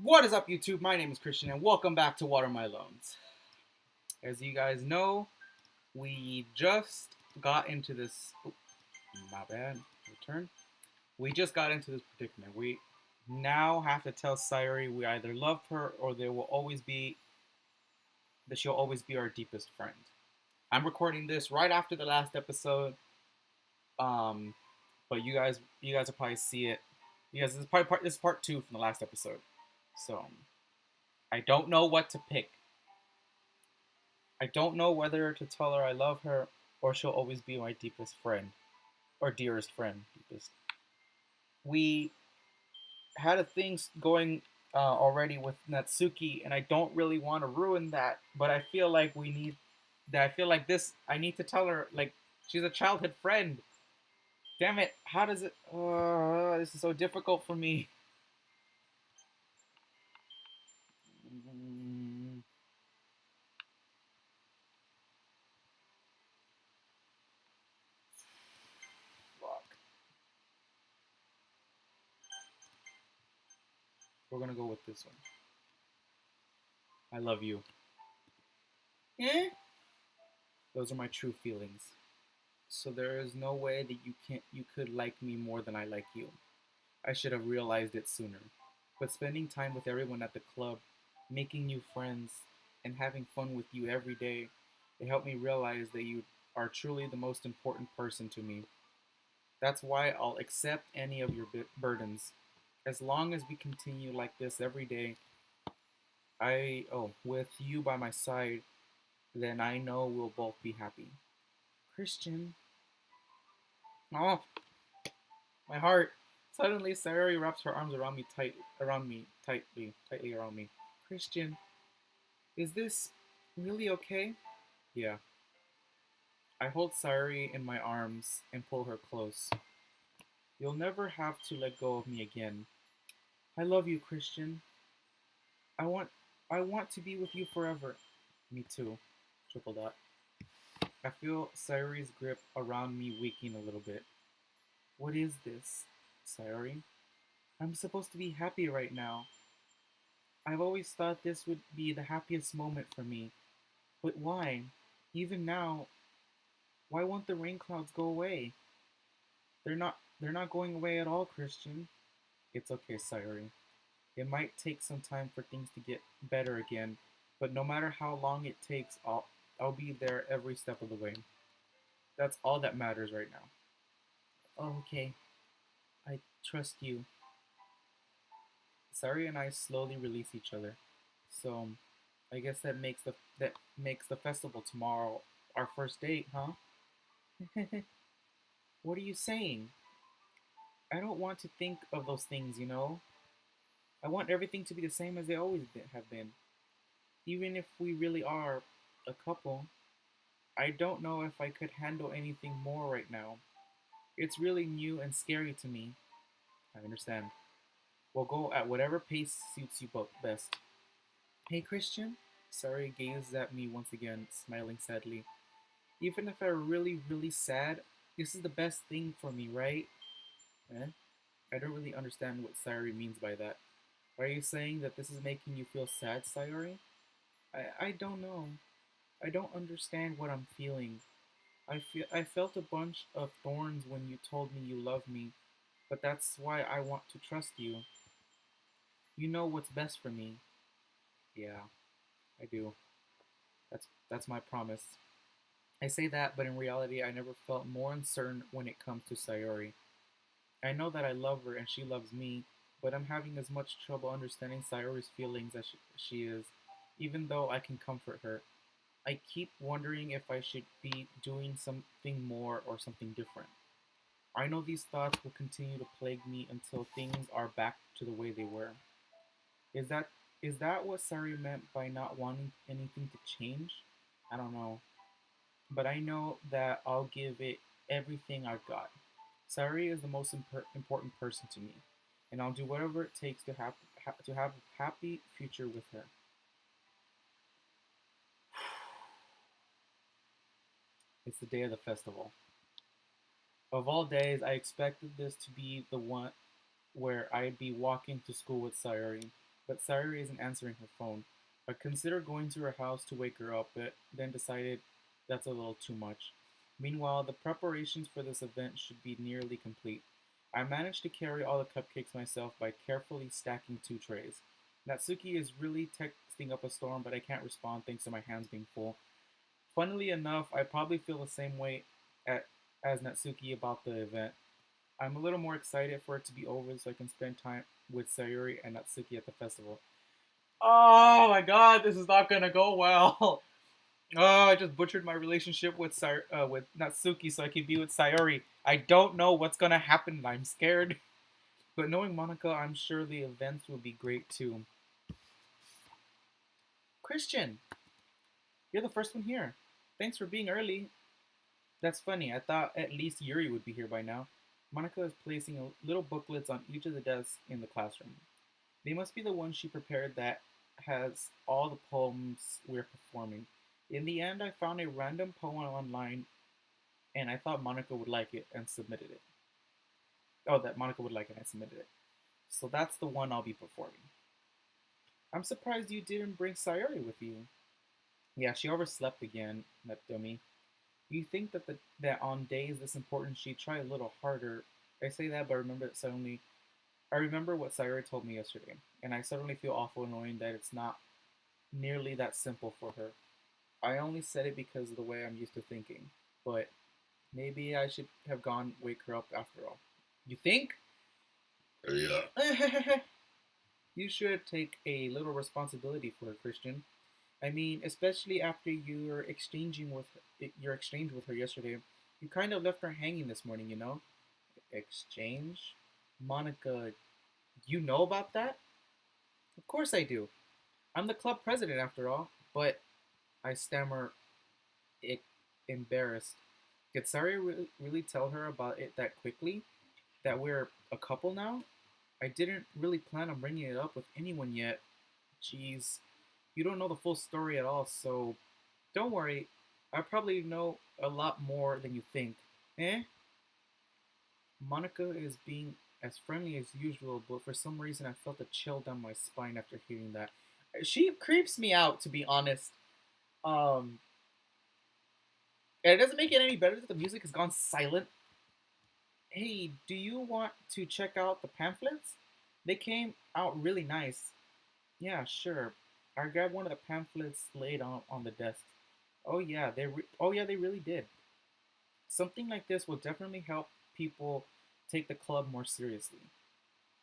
What is up, YouTube? My name is Christian, and welcome back to Water My Loans. As you guys know, we just got into this. Oh, my bad. Return. We just got into this predicament. We now have to tell Sayuri we either love her or there will always be that she'll always be our deepest friend. I'm recording this right after the last episode. Um, but you guys will probably see it. This is probably this is part two from the last episode. So I don't know what to pick. I don't know whether to tell her I love her or she'll always be my deepest friend or dearest friend. Deepest. We had a thing going already with Natsuki, and I don't really want to ruin that, but I feel like we need that. I feel like this. I need to tell her like she's a childhood friend. Damn it! How does it? This is so difficult for me. Mm, Fuck. We're gonna go with this one. I love you. Eh? Those are my true feelings. So there is no way that you could like me more than I like you. I should have realized it sooner. But spending time with everyone at the club, making new friends, and having fun with you every day, it helped me realize that you are truly the most important person to me. That's why I'll accept any of your burdens. As long as we continue like this every day, with you by my side, then I know we'll both be happy. Christian. Oh, my heart. Suddenly, Sayuri wraps her arms tightly around me. Christian, is this really okay? Yeah. I hold Sayuri in my arms and pull her close. You'll never have to let go of me again. I love you, Christian. I want, I want to be with you forever. Me too. Triple dot. I feel Sayuri's grip around me weakening a little bit. What is this, Sayuri? I'm supposed to be happy right now. I've always thought this would be the happiest moment for me. But why? Even now, why won't the rain clouds go away? They're not going away at all, Christian. It's okay, Sayuri. It might take some time for things to get better again, but no matter how long it takes, I'll be there every step of the way. That's all that matters right now. Oh, okay. I trust you. Sayuri and I slowly release each other. So, I guess that makes the festival tomorrow our first date, huh? What are you saying? I don't want to think of those things. I want everything to be the same as they always have been. Even if we really are a couple, I don't know if I could handle anything more right now. It's really new and scary to me. I understand. We'll go at whatever pace suits you both best. Hey, Christian? Sari gazes at me once again, smiling sadly. Even if I'm really, really sad, this is the best thing for me, right? Eh? I don't really understand what Sayuri means by that. Are you saying that this is making you feel sad, Sayuri? I don't know. I don't understand what I'm feeling. I felt a bunch of thorns when you told me you love me, but that's why I want to trust you. You know what's best for me. Yeah, I do. That's my promise. I say that, but in reality, I never felt more uncertain when it comes to Sayori. I know that I love her and she loves me, but I'm having as much trouble understanding Sayori's feelings as she is, even though I can comfort her. I keep wondering if I should be doing something more or something different. I know these thoughts will continue to plague me until things are back to the way they were. Is that is that what Sari meant by not wanting anything to change? I don't know, but I know that I'll give it everything I've got. Sari is the most important person to me, and I'll do whatever it takes to have a happy future with her. It's the day of the festival. Of all days, I expected this to be the one where I'd be walking to school with Sayuri. but Sayuri isn't answering her phone. I considered going to her house to wake her up, but then decided that's a little too much. Meanwhile, the preparations for this event should be nearly complete. I managed to carry all the cupcakes myself by carefully stacking two trays. Natsuki is really texting up a storm, but I can't respond thanks to my hands being full. Funnily enough, I probably feel the same way at, as Natsuki about the event. I'm a little more excited for it to be over so I can spend time with Sayuri and Natsuki at the festival. Oh my god, this is not gonna go well. Oh, I just butchered my relationship with with Natsuki so I can be with Sayuri. I don't know what's gonna happen and I'm scared. But knowing Monica, I'm sure the events will be great too. Christian, you're the first one here. Thanks for being early. That's funny. I thought at least Yuri would be here by now. Monica is placing little booklets on each of the desks in the classroom. They must be the ones she prepared that has all the poems we're performing. In the end, I found a random poem online and I thought Monica would like it and submitted it. Oh, that Monica would like it and I submitted it. So that's the one I'll be performing. I'm surprised you didn't bring Sayuri with you. Yeah, she overslept again, that dummy. You think that on days this important she'd try a little harder. I say that, but I remember what Sayuri told me yesterday, and I suddenly feel awful knowing that it's not nearly that simple for her. I only said it because of the way I'm used to thinking, but maybe I should have gone wake her up after all. You think? Yeah. You should take a little responsibility for her, Christian. I mean, especially after your exchange with her yesterday, you kind of left her hanging this morning. Exchange, Monica. You know about that? Of course I do. I'm the club president after all. But I stammer, it, embarrassed. Did Sari really tell her about it that quickly? That we're a couple now? I didn't really plan on bringing it up with anyone yet. Jeez, you don't know the full story at all, so don't worry. I probably know a lot more than you think. Eh? Monica is being as friendly as usual, but for some reason I felt a chill down my spine after hearing that. She creeps me out, to be honest. Um, and it doesn't make it any better that the music has gone silent. Hey, do you want to check out the pamphlets? They came out really nice. Yeah, sure. I grabbed one of the pamphlets laid on the desk. Oh yeah, they really did. Something like this will definitely help people take the club more seriously.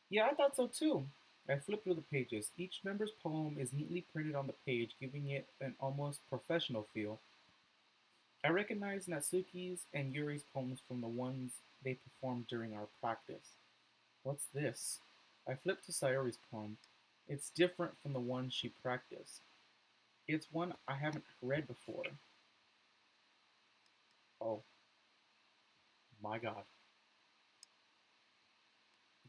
Yeah, I thought so too. I flipped through the pages. Each member's poem is neatly printed on the page, giving it an almost professional feel. I recognized Natsuki's and Yuri's poems from the ones they performed during our practice. What's this? I flipped to Sayori's poem. It's different from the one she practiced. It's one I haven't read before. Oh my god.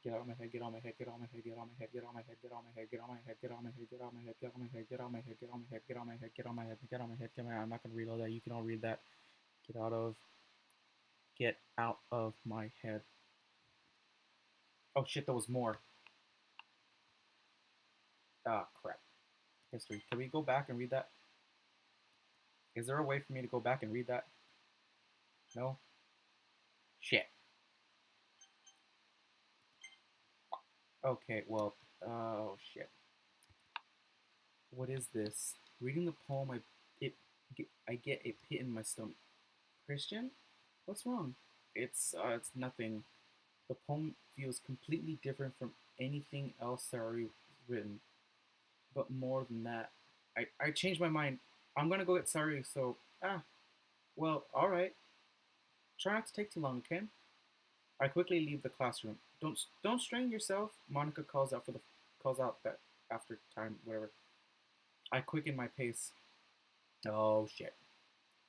Get out of my head, get out of my head, get out of my head, get out of my head, get out of my head, get out of my head, get out of my head, get out of my head, get out of my head, get out of my head, get out of my head, get out of my head, get out of my head, get out of my head, get out of my head, get out of my head. I'm not gonna read all that. You can all read that. Get get out of my head. Oh shit, there was more. Ah, crap. History. Can we go back and read that? Is there a way for me to go back and read that? No? Shit. Okay, well, oh shit. What is this? Reading the poem, I get a pit in my stomach. Christian? What's wrong? It's nothing. The poem feels completely different from anything else Sari written. But more than that, I changed my mind. I'm gonna go get Sari, so, well, alright. Try not to take too long, okay? I quickly leave the classroom. Don't strain yourself. Monica calls out that after time, whatever. I quicken my pace. Oh shit.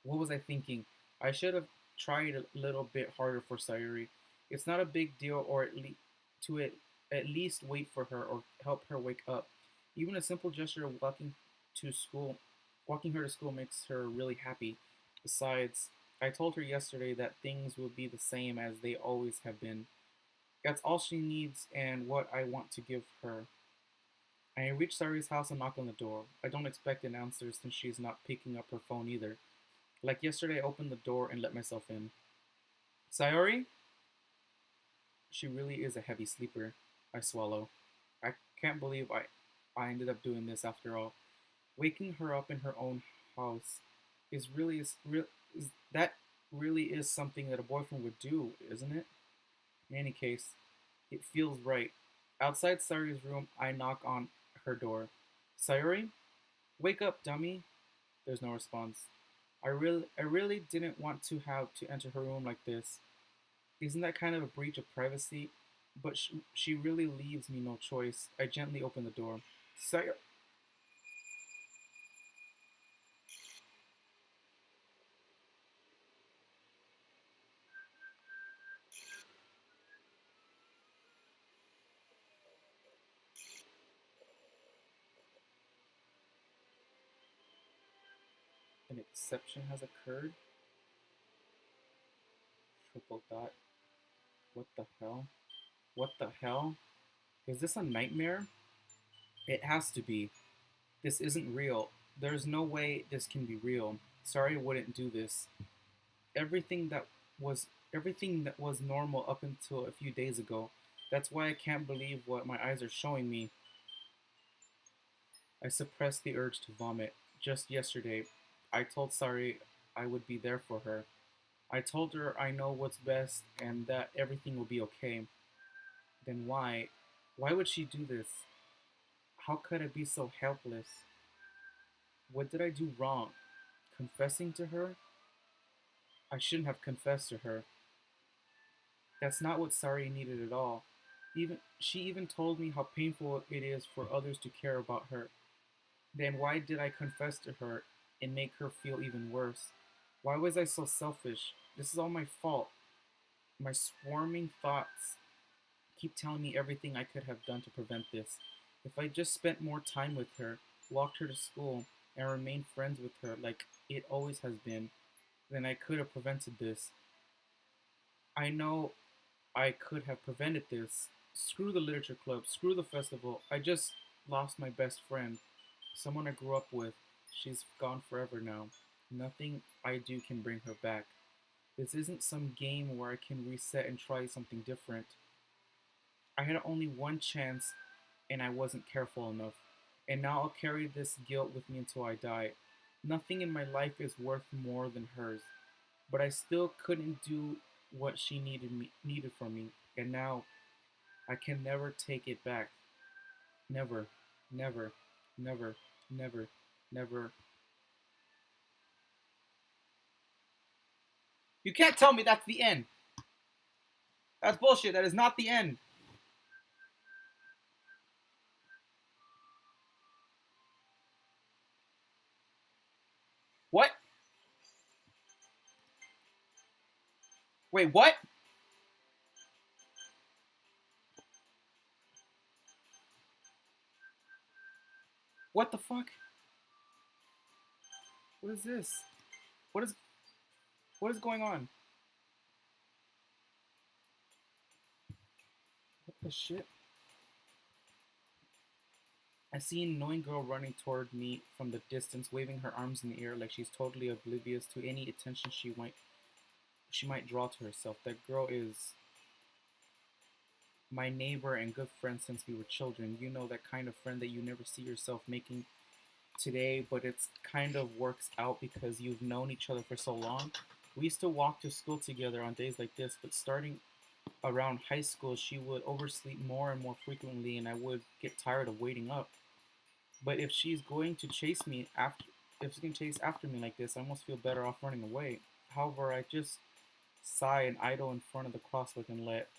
What was I thinking? I should have tried a little bit harder for Sayuri. It's not a big deal, or at least wait for her or help her wake up. Even a simple gesture of walking her to school makes her really happy. Besides, I told her yesterday that things will be the same as they always have been. That's all she needs and what I want to give her. I reach Sari's house and knock on the door. I don't expect an answer since she's not picking up her phone either. Like yesterday, I opened the door and let myself in. Sayori? She really is a heavy sleeper. I swallow. I can't believe I ended up doing this after all. Waking her up in her own house is that really is something that a boyfriend would do, isn't it? In any case, it feels right. Outside Sayori's room, I knock on her door. Sayori, wake up, dummy. There's no response. I really didn't want to have to enter her room like this. Isn't that kind of a breach of privacy? But she really leaves me no choice. I gently open the door. Sayori, an exception has occurred. Triple dot. What the hell? What the hell? Is this a nightmare? It has to be. This isn't real. There's no way this can be real. Sorry I wouldn't do this. Everything that everything that was normal up until a few days ago. That's why I can't believe what my eyes are showing me. I suppressed the urge to vomit. Just yesterday, I told Sari I would be there for her. I told her I know what's best and that everything will be okay. Then why? Why would she do this? How could I be so helpless? What did I do wrong? Confessing to her? I shouldn't have confessed to her. That's not what Sari needed at all. Even she even told me how painful it is for others to care about her. Then why did I confess to her and make her feel even worse? Why was I so selfish? This is all my fault. My swarming thoughts keep telling me everything I could have done to prevent this. If I just spent more time with her, walked her to school, and remained friends with her like it always has been, then I could have prevented this. I know I could have prevented this. Screw the literature club, screw the festival. I just lost my best friend, someone I grew up with. She's gone forever now. Nothing I do can bring her back. This isn't some game where I can reset and try something different. I had only one chance and I wasn't careful enough. And now I'll carry this guilt with me until I die. Nothing in my life is worth more than hers, but I still couldn't do what she needed from me. And now I can never take it back. Never, never, never, never, never. You can't tell me that's the end. That's bullshit. That is not the end. What? Wait, what? What the fuck? What is this? What is what is going on? What the shit? I see an annoying girl running toward me from the distance, waving her arms in the air like she's totally oblivious to any attention she might draw to herself. That girl is my neighbor and good friend since we were children. You know, that kind of friend that you never see yourself making today, but it's kind of works out because you've known each other for so long. We used to walk to school together on days like this, but starting around high school, she would oversleep more and more frequently, and I would get tired of waiting up. But if she's going to chase me after, if she's going to chase after me like this, I almost feel better off running away. However, I just sigh and idle in front of the crosswalk and let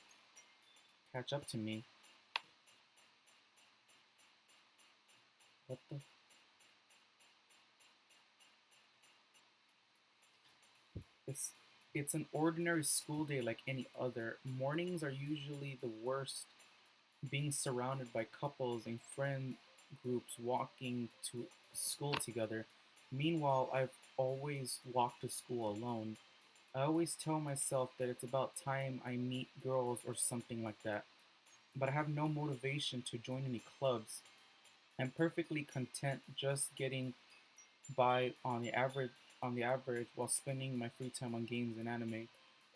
catch up to me. What the? It's it's an ordinary school day like any other. Mornings are usually the worst, being surrounded by couples and friend groups walking to school together. Meanwhile, I've always walked to school alone. I always tell myself that it's about time I meet girls or something like that, but I have no motivation to join any clubs. I'm perfectly content just getting by on the average while spending my free time on games and anime.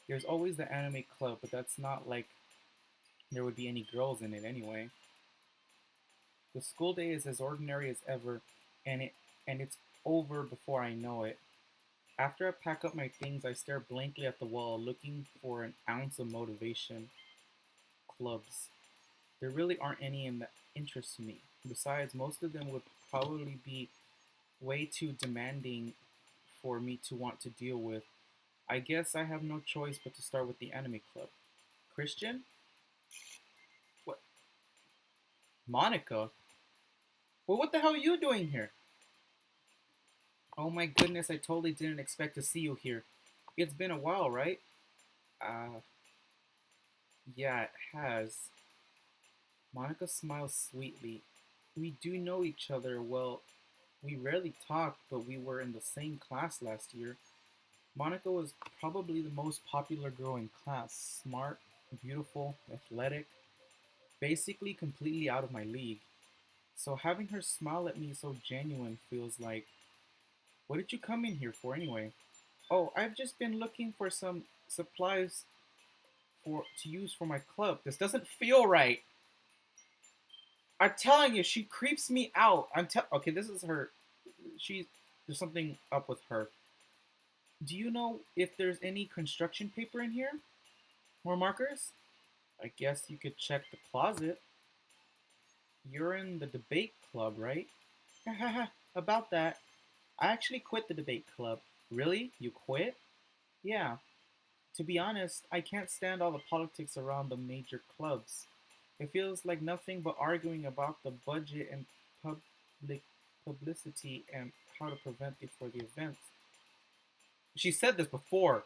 There's always the anime club, but that's not like there would be any girls in it anyway. The school day is as ordinary as ever, and it's over before I know it. After I pack up my things, I stare blankly at the wall, looking for an ounce of motivation. Clubs. There really aren't any in that interest me. Besides, most of them would probably be way too demanding for me to want to deal with. I guess I have no choice but to start with the anime club. Christian? What? Monica? Well, what the hell are you doing here? Oh my goodness, I totally didn't expect to see you here. It's been a while, right? Uh, yeah, it has. Monica smiles sweetly. We do know each other well. We rarely talked, but we were in the same class last year. Monica was probably the most popular girl in class. Smart, beautiful, athletic, basically completely out of my league. So having her smile at me so genuine feels like, what did you come in here for anyway? Oh, I've just been looking for some supplies for to use for my club. This doesn't feel right. I'm telling you, she creeps me out. Okay, this is her. She's There's something up with her. Do you know if there's any construction paper in here or markers? I guess you could check the closet. You're in the debate club, right? About that. I actually quit the debate club. Really? You quit? Yeah. To be honest, I can't stand all the politics around the major clubs. It feels like nothing but arguing about the budget and public publicity and how to prevent it for the events. She said this before.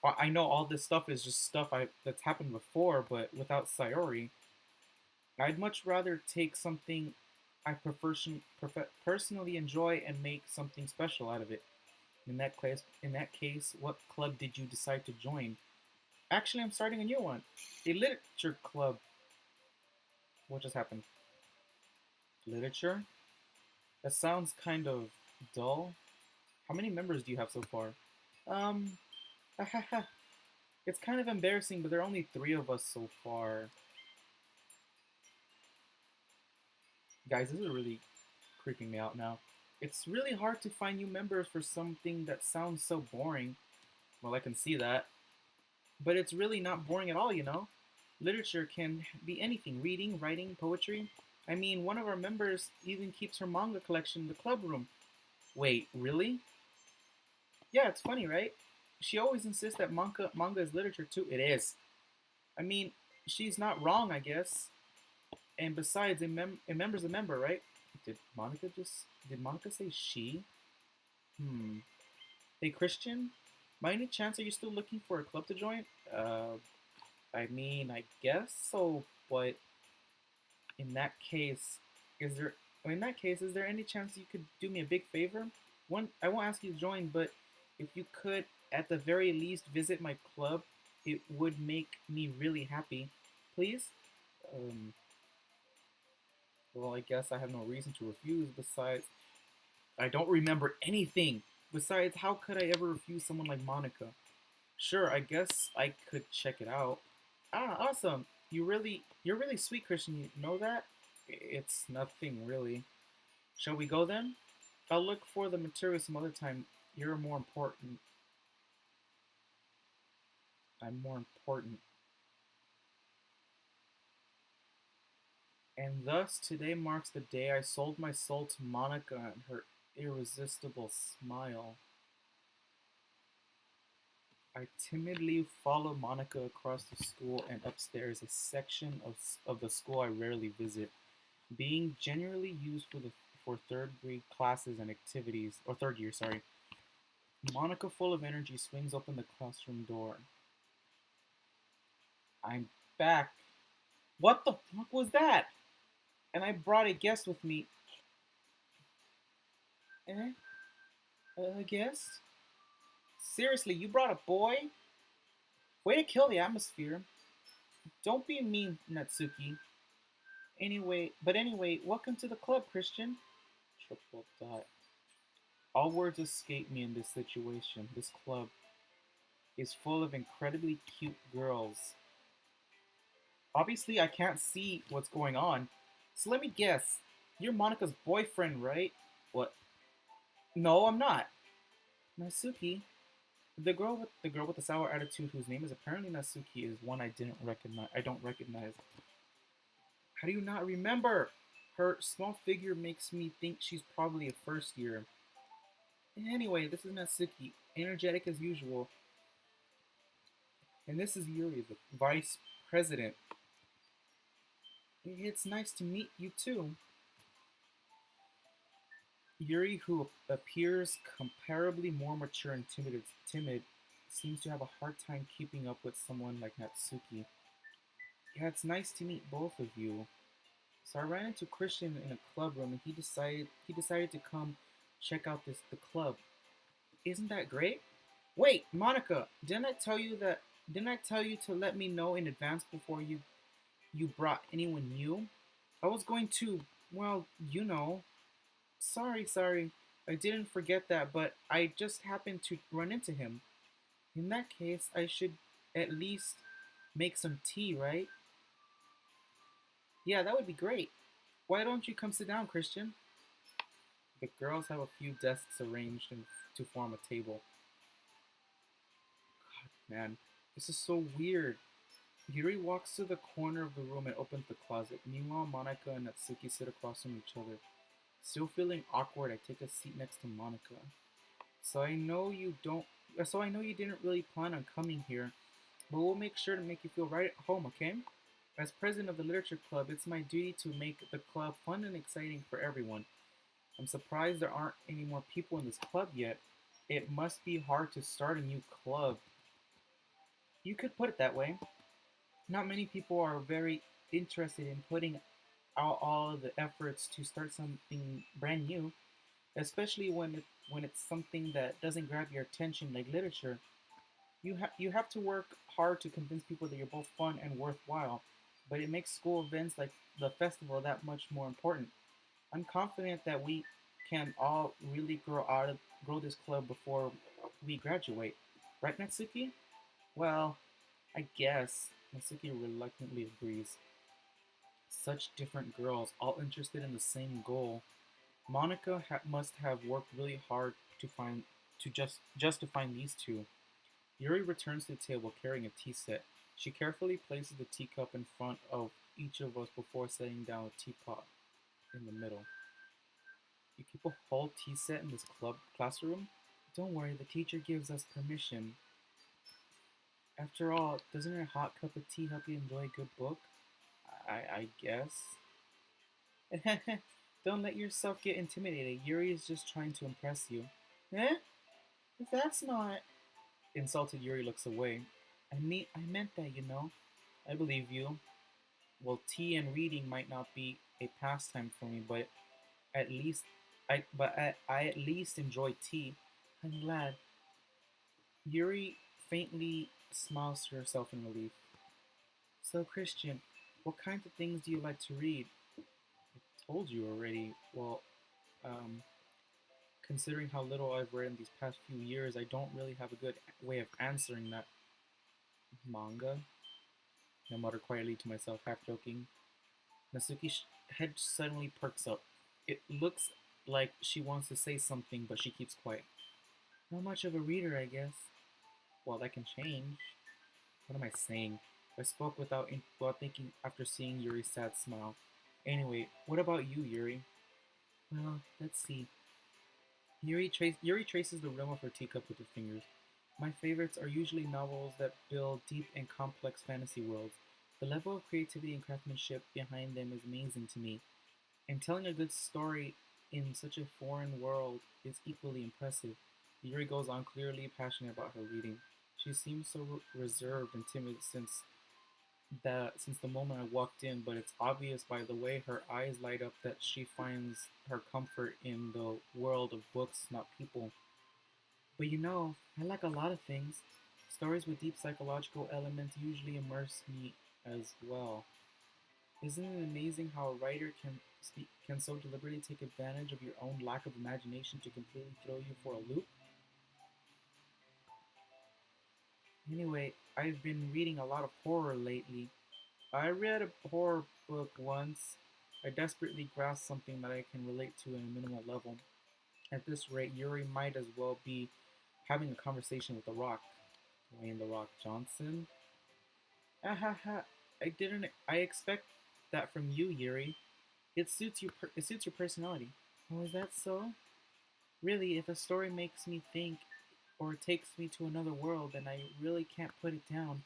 I know all this stuff is just stuff that's happened before, but without Sayori, I'd much rather take something personally enjoy and make something special out of it. In that case, what club did you decide to join? Actually, I'm starting a new one, a literature club. What just happened? Literature? That sounds kind of dull. How many members do you have so far? Um, it's kind of embarrassing, but there are only three of us so far. Guys, this is really creeping me out now. It's really hard to find new members for something that sounds so boring. Well, I can see that. But it's really not boring at all. Literature can be anything: reading, writing, poetry. I mean, one of our members even keeps her manga collection in the club room. Wait, really? Yeah, it's funny, right? She always insists that manga is literature too. It is. I mean, she's not wrong, I guess. And besides, a member's a member, right? Did Monica say she? Hmm. Hey, Christian, by any chance are you still looking for a club to join? I mean, I guess so, but in that case, is there is there any chance you could do me a big favor? I won't ask you to join, but if you could at the very least visit my club, it would make me really happy. Please? Um, well, I guess I have no reason to refuse. Besides, I don't remember anything. Besides, how could I ever refuse someone like Monica? Sure, I guess I could check it out. Ah, awesome. You're really sweet, Christian. You know that? It's nothing really. Shall we go then? I'll look for the material some other time. You're more important. I'm more important. And thus today marks the day I sold my soul to Monica and her irresistible smile. I timidly follow Monica across the school and upstairs, a section of the school I rarely visit, being generally used for third grade classes and activities, or third year, sorry. Monica, full of energy, swings open the classroom door. I'm back. What the fuck was that? And I brought a guest with me. Eh? A guest? Seriously, you brought a boy? Way to kill the atmosphere. Don't be mean, Natsuki. Anyway, welcome to the club, Christian. Triple dot. All words escape me in this situation. This club is full of incredibly cute girls. Obviously, I can't see what's going on. So let me guess. You're Monica's boyfriend, right? What? No, I'm not. Nasuki, the girl with the sour attitude, whose name is apparently Nasuki, is one I didn't recognize. I don't recognize. How do you not remember? Her small figure makes me think she's probably a first year. Anyway, this is Natsuki, energetic as usual, and this is Yuri, the vice president. It's nice to meet you too. Yuri, who appears comparably more mature and timid, seems to have a hard time keeping up with someone like Natsuki. Yeah, it's nice to meet both of you. So I ran into Christian in a club room, and he decided to come check out the club. Isn't that great? Wait, Monica, didn't I tell you to let me know in advance before you brought anyone new? I was going to, well, you know. Sorry. I didn't forget that, but I just happened to run into him. In that case, I should at least make some tea, right? Yeah, that would be great. Why don't you come sit down, Christian? The girls have a few desks arranged to form a table. Man, this is so weird. Yuri walks to the corner of the room and opens the closet. Meanwhile, Monica and Natsuki sit across from each other. Still feeling awkward, I take a seat next to Monica. So I know you don't. So I know you didn't really plan on coming here, but we'll make sure to make you feel right at home, okay? As president of the literature club, it's my duty to make the club fun and exciting for everyone. I'm surprised there aren't any more people in this club yet. It must be hard to start a new club. You could put it that way. Not many people are very interested in putting out all the efforts to start something brand new, especially when it's something that doesn't grab your attention like literature. You have to work hard to convince people that you're both fun and worthwhile, but it makes school events like the festival that much more important. I'm confident that we can all really grow this club before we graduate. Right, Natsuki? Well, I guess. Natsuki reluctantly agrees. Such different girls, all interested in the same goal. Monica must have worked really hard to find to just to find these two. Yuri returns to the table carrying a tea set. She carefully places the teacup in front of each of us before setting down a teapot in the middle. You keep a whole tea set in this club classroom? Don't worry, the teacher gives us permission. After all, doesn't a hot cup of tea help you enjoy a good book? I guess. Don't let yourself get intimidated. Yuri is just trying to impress you. Eh? That's not. Insulted Yuri looks away. I meant that, you know. I believe you. Well, tea and reading might not be a pastime for me, but at least I at least enjoy tea. I'm glad. Yuri faintly smiles to herself in relief. So, Christian, what kinds of things do you like to read? I told you already. Well, um, considering how little I've read in these past few years, I don't really have a good way of answering that. Manga? I mutter quietly to myself, half joking. Natsuki's head suddenly perks up. It looks like she wants to say something, but she keeps quiet. Not much of a reader, I guess. Well, that can change. What am I saying? I spoke without thinking after seeing Yuri's sad smile. Anyway, what about you, Yuri? Well, let's see. Yuri traces the rim of her teacup with her fingers. My favorites are usually novels that build deep and complex fantasy worlds. The level of creativity and craftsmanship behind them is amazing to me, and telling a good story in such a foreign world is equally impressive. Yuri goes on, clearly passionate about her reading. She seems so reserved and timid since the moment I walked in, but it's obvious by the way her eyes light up that she finds her comfort in the world of books, not people. But you know, I like a lot of things. Stories with deep psychological elements usually immerse me as well. Isn't it amazing how a writer can so deliberately take advantage of your own lack of imagination to completely throw you for a loop? Anyway, I've been reading a lot of horror lately. I read a horror book once. I desperately grasped something that I can relate to in a minimal level. At this rate, Yuri might as well be having a conversation with The Rock. Dwayne The Rock Johnson? Ahaha, I didn't. I expect that from you, Yuri. It suits you. It suits your personality. Oh, is that so? Really, if a story makes me think or takes me to another world, then I really can't put it down.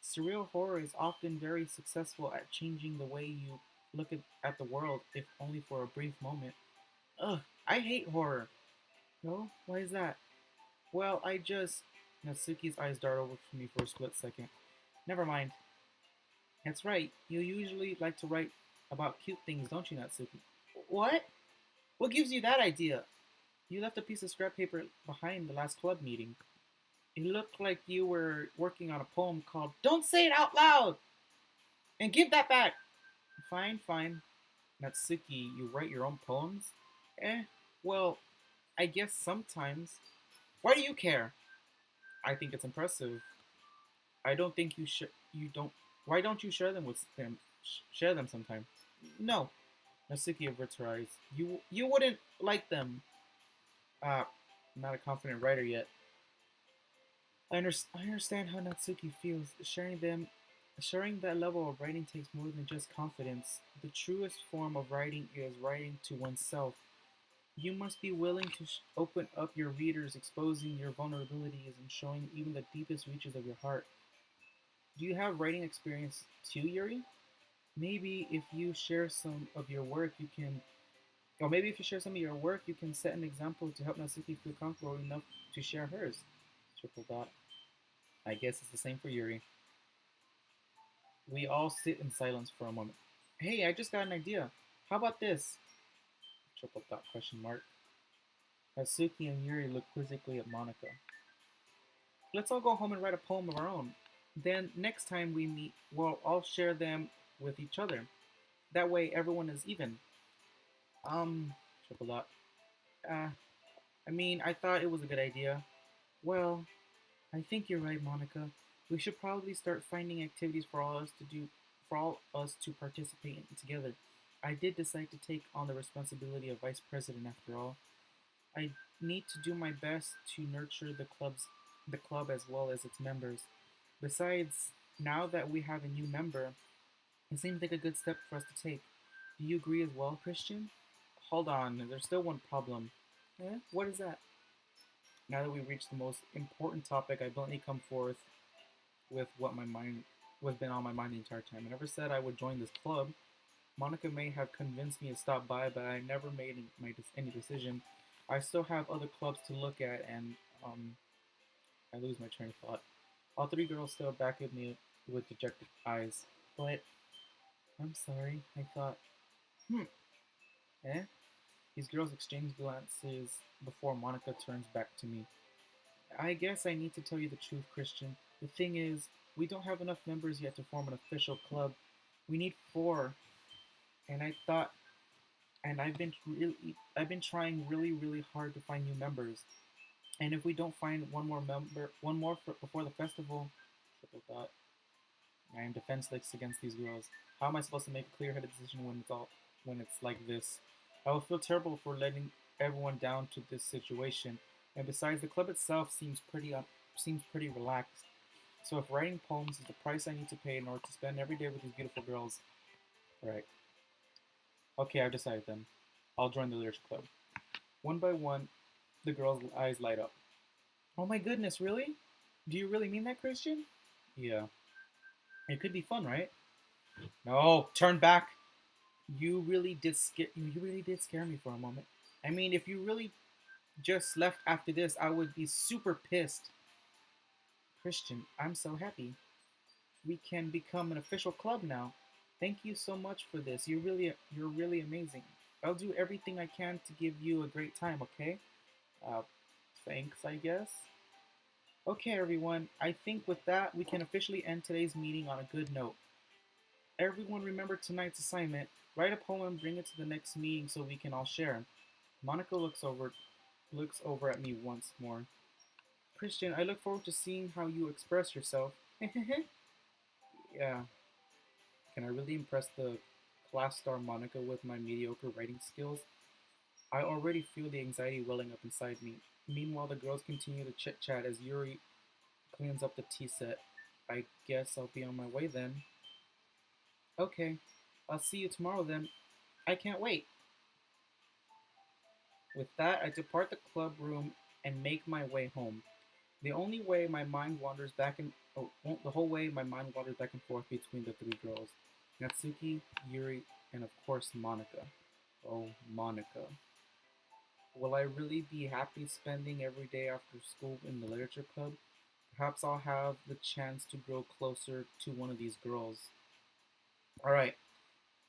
Surreal horror is often very successful at changing the way you look at the world, if only for a brief moment. Ugh, I hate horror. No? Why is that? Well, I just. Natsuki's eyes dart over to me for a split second. Never mind. That's right. You usually like to write about cute things, don't you, Natsuki? What? What gives you that idea? You left a piece of scrap paper behind the last club meeting. It looked like you were working on a poem called Don't Say It Out Loud! And give that back! Fine, fine. Natsuki, you write your own poems? Eh, well, I guess sometimes. Why do you care? I think it's impressive. I don't think you don't. Why don't you share them with them? Share them sometime. No. Natsuki averts her eyes. You wouldn't like them. I'm not a confident writer yet. I understand how Natsuki feels. Sharing that level of writing takes more than just confidence. The truest form of writing is writing to oneself. You must be willing to open up your readers, exposing your vulnerabilities and showing even the deepest reaches of your heart. Do you have writing experience too, Yuri? Maybe if you share some of your work, you can, or maybe if you share some of your work, you can set an example to help Natsuki feel comfortable enough to share hers. Triple dot. I guess it's the same for Yuri. We all sit in silence for a moment. Hey, I just got an idea. How about this? Triple dot question mark. Natsuki and Yuri look quizzically at Monica. Let's all go home and write a poem of our own. Then next time we meet, we'll all share them with each other. That way everyone is even. Triple dot. Uh, I mean, I thought it was a good idea. Well, I think you're right, Monica. We should probably start finding activities for all us to participate in together. I did decide to take on the responsibility of vice president after all. I need to do my best to nurture the club as well as its members. Besides, now that we have a new member, it seems like a good step for us to take. Do you agree as well, Christian? Hold on, there's still one problem. Eh? What is that? Now that we've reached the most important topic, I bluntly come forth with what's been on my mind the entire time. I never said I would join this club. Monica may have convinced me to stop by, but I never made any decision. I still have other clubs to look at, and I lose my train of thought. All three girls stare back at me with dejected eyes. But I'm sorry, I thought. Hmm. Eh? These girls exchange glances before Monica turns back to me. I guess I need to tell you the truth, Christian. The thing is, we don't have enough members yet to form an official club. We need four, and I thought, and I've been trying really hard to find new members. And if we don't find one more before the festival, triple dot, I am defenseless against these girls. How am I supposed to make a clear-headed decision when it's like this? I will feel terrible for letting everyone down to this situation. And besides, the club itself seems pretty relaxed. So if writing poems is the price I need to pay in order to spend every day with these beautiful girls, right? Okay, I've decided then. I'll join the literature club. One by one, the girls' eyes light up. Oh my goodness, really? Do you really mean that, Christian? Yeah. It could be fun, right? No, turn back. You really did scare me for a moment. I mean, if you really just left after this, I would be super pissed. Christian, I'm so happy. We can become an official club now. Thank you so much for this. You're really amazing. I'll do everything I can to give you a great time, okay? Uh, thanks, I guess. Okay, everyone. I think with that, we can officially end today's meeting on a good note. Everyone remember tonight's assignment. Write a poem and bring it to the next meeting so we can all share. Monica looks over at me once more. Christian, I look forward to seeing how you express yourself. Yeah, can I really impress the class star Monica with my mediocre writing skills? I already feel the anxiety welling up inside me. Meanwhile, the girls continue to chit chat as Yuri cleans up the tea set. I guess I'll be on my way then. Okay, I'll see you tomorrow then. I can't wait. With that, I depart the club room and make my way home. The only way my mind wanders back and the whole way my mind wanders back and forth between the three girls, Natsuki, Yuri, and of course Monica. Oh, Monica. Will I really be happy spending every day after school in the literature club? Perhaps I'll have the chance to grow closer to one of these girls. Alright,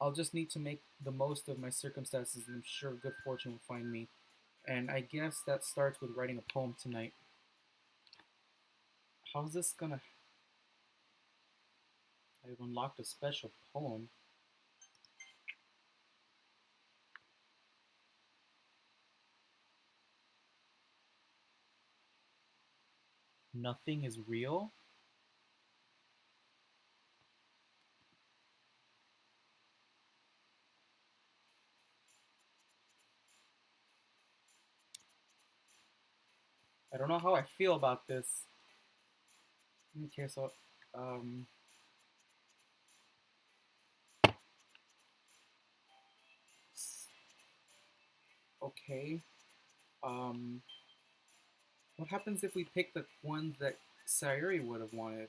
I'll just need to make the most of my circumstances and I'm sure good fortune will find me. And I guess that starts with writing a poem tonight. How's this gonna... I've unlocked a special poem. Nothing is real? I don't know how I feel about this. Okay, so, um, okay. Um, what happens if we pick the ones that Sayuri would have wanted?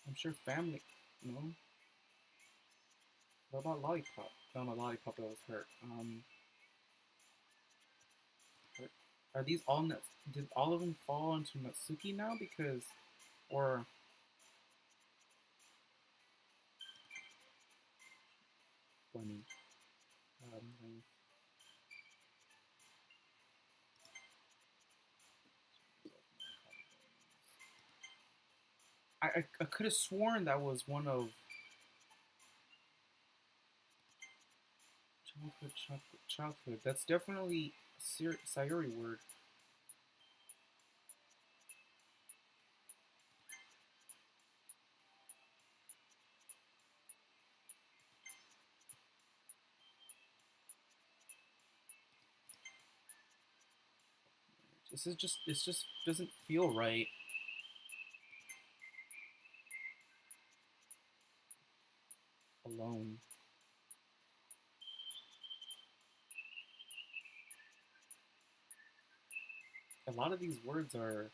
I'm sure family, you know? What about Lollipop? No, no, Lollipop that was hurt. Are these all Nuts? Did all of them fall into Natsuki now? Because, or, funny. Um, I could have sworn that was one of childhood. That's definitely a Sayuri word. This just doesn't feel right. Alone. A lot of these words are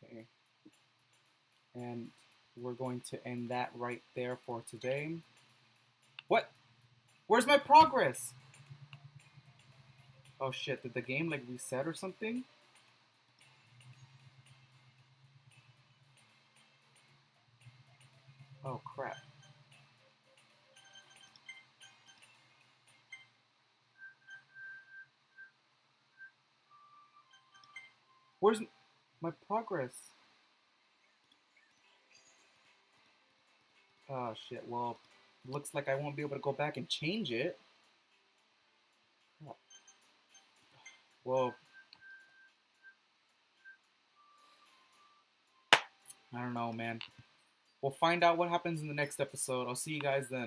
okay. And we're going to end that right there for today. What? Where's my progress? Oh shit, did the game like reset or something? Oh crap. Where's my progress? Oh shit, well, looks like I won't be able to go back and change it. Well, I don't know, man. We'll find out what happens in the next episode. I'll see you guys then.